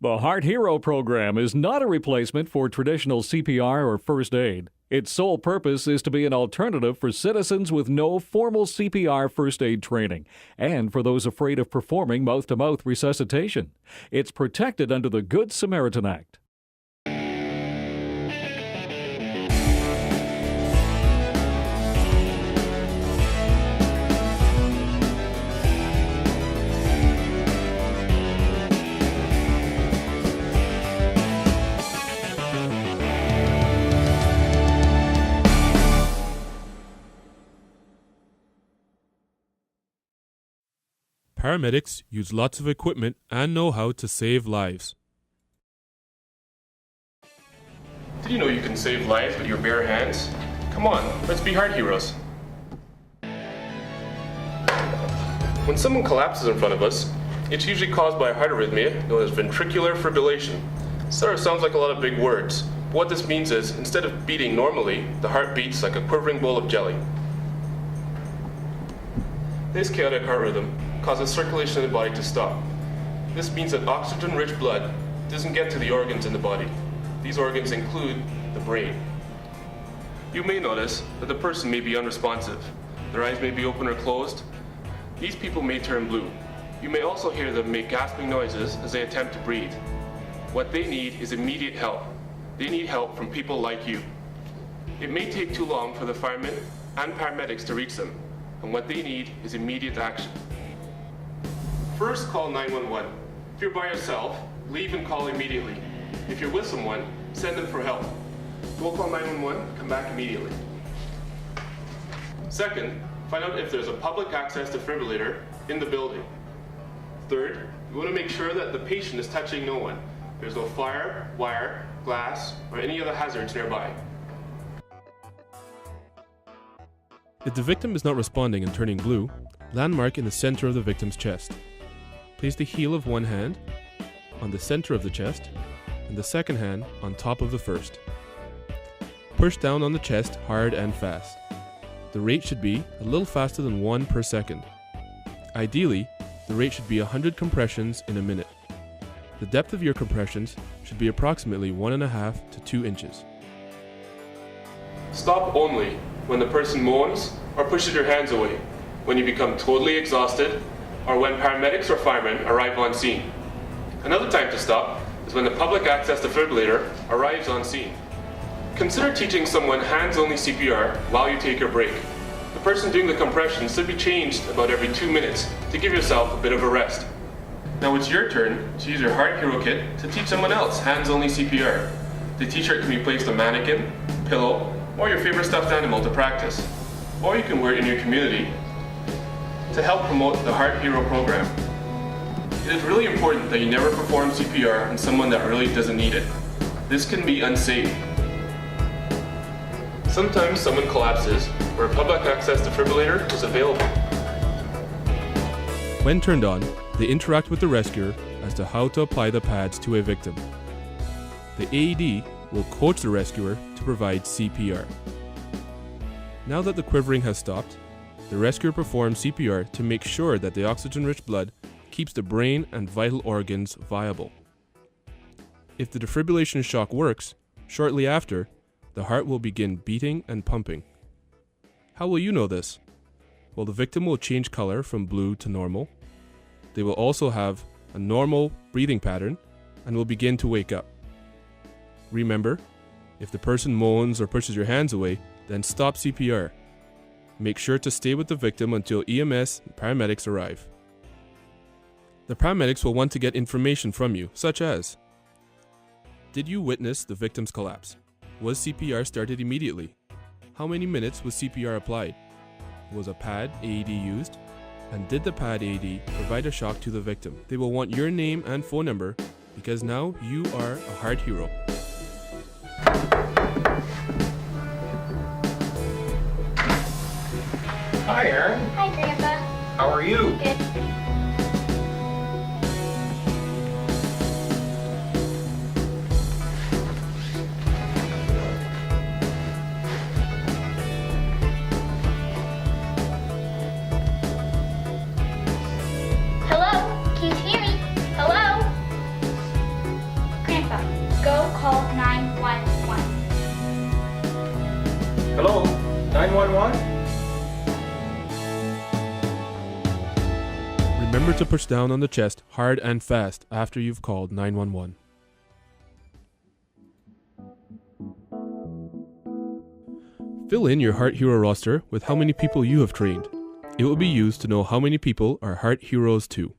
The Heart Hero program is not a replacement for traditional CPR or first aid. Its sole purpose is to be an alternative for citizens with no formal CPR first aid training and for those afraid of performing mouth-to-mouth resuscitation. It's protected under the Good Samaritan Act. Paramedics use lots of equipment and know-how to save lives. Did you know you can save lives with your bare hands? Come on, let's be heart heroes. When someone collapses in front of us, it's usually caused by a heart arrhythmia known as ventricular fibrillation. Sort of sounds like a lot of big words. But what this means is, instead of beating normally, the heart beats like a quivering bowl of jelly. This chaotic heart rhythm causes circulation in the body to stop. This means that oxygen-rich blood doesn't get to the organs in the body. These organs include the brain. You may notice that the person may be unresponsive. Their eyes may be open or closed. These people may turn blue. You may also hear them make gasping noises as they attempt to breathe. What they need is immediate help. They need help from people like you. It may take too long for the firemen and paramedics to reach them, and what they need is immediate action. First, call 911. If you're by yourself, leave and call immediately. If you're with someone, send them for help. Go call 911, come back immediately. Second, find out if there's a public access defibrillator in the building. Third, you want to make sure that the patient is touching no one. There's no fire, wire, glass, or any other hazards nearby. If the victim is not responding and turning blue, landmark in the center of the victim's chest. Place the heel of one hand on the center of the chest and the second hand on top of the first. Push down on the chest hard and fast. The rate should be a little faster than 1 per second. Ideally, the rate should be 100 compressions in a minute. The depth of your compressions should be approximately 1.5 to 2 inches. Stop only when the person moans or pushes your hands away, when you become totally exhausted, or when paramedics or firemen arrive on scene. Another time to stop is when the public access defibrillator arrives on scene. Consider teaching someone Hands Only CPR while you take your break. The person doing the compressions should be changed about every 2 minutes to give yourself a bit of a rest. Now it's your turn to use your Heart Hero kit to teach someone else Hands Only CPR. The t-shirt can be placed on a mannequin, pillow, or your favorite stuffed animal to practice. Or you can wear it in your community to help promote the Heart Hero program. It is really important that you never perform CPR on someone that really doesn't need it. This can be unsafe. Sometimes someone collapses where a public access defibrillator is available. When turned on, they interact with the rescuer as to how to apply the pads to a victim. The AED will coach the rescuer to provide CPR. Now that the quivering has stopped, the rescuer performs CPR to make sure that the oxygen-rich blood keeps the brain and vital organs viable. If the defibrillation shock works, shortly after, the heart will begin beating and pumping. How will you know this? Well, the victim will change color from blue to normal. They will also have a normal breathing pattern and will begin to wake up. Remember, if the person moans or pushes your hands away, then stop CPR. Make sure to stay with the victim until EMS and paramedics arrive. The paramedics will want to get information from you, such as: did you witness the victim's collapse? Was CPR started immediately? How many minutes was CPR applied? Was a pad AED used? And did the pad AED provide a shock to the victim? They will want your name and phone number because now you are a heart hero. Hi, Aaron. Hi, Grandpa. How are you? Good. Hello? Can you hear me? Hello? Remember to push down on the chest hard and fast after you've called 911. Fill in your Heart Hero roster with how many people you have trained. It will be used to know how many people are Heart Heroes too.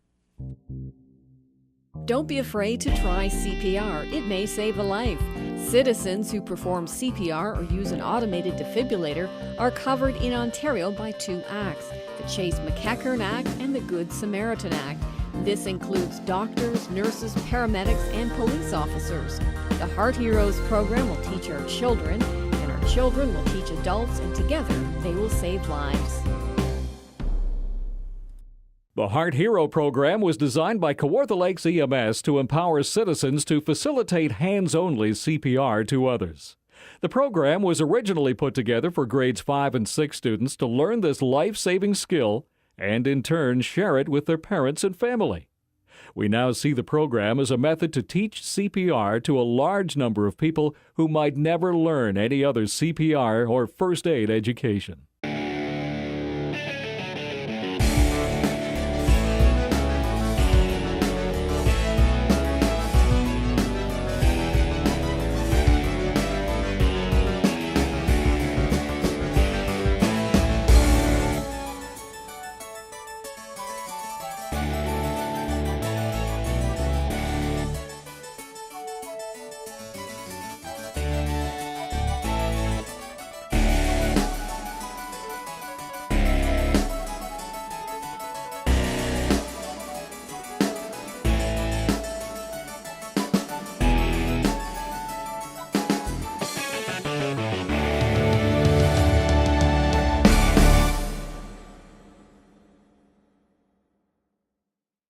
Don't be afraid to try CPR. It may save a life. Citizens who perform CPR or use an automated defibrillator are covered in Ontario by 2 acts, the Chase-McEachern Act and the Good Samaritan Act. This includes doctors, nurses, paramedics, and police officers. The Heart Heroes program will teach our children, and our children will teach adults, and together they will save lives. The Heart Hero program was designed by Kawartha Lakes EMS to empower citizens to facilitate Hands Only CPR to others. The program was originally put together for grades 5 and 6 students to learn this life-saving skill and in turn share it with their parents and family. We now see the program as a method to teach CPR to a large number of people who might never learn any other CPR or first aid education.